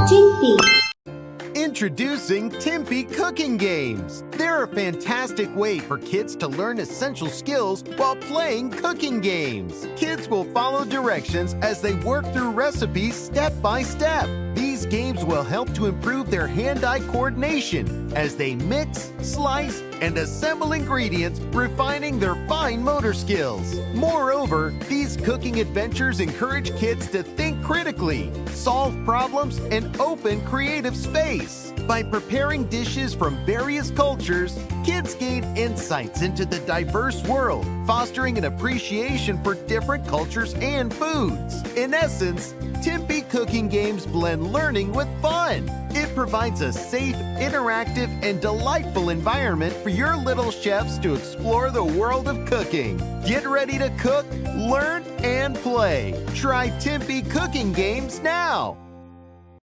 Timpy. Introducing Timpy Cooking Games. They're a fantastic way for kids to learn essential skills while playing cooking games. Kids will follow directions as they work through recipes step by step. These games will help to improve their hand-eye coordination as they mix, slice, and assemble ingredients, refining their fine motor skills. Moreover, these cooking adventures encourage kids to think critically, solve problems, and open creative space. By preparing dishes from various cultures, kids gain insights into the diverse world, fostering an appreciation for different cultures and foods. In essence, Timpy Cooking Games blend learning with fun. It provides a safe, interactive, and delightful environment for your little chefs to explore the world of cooking. Get ready to cook, learn, and play. Try Timpy Cooking Games now.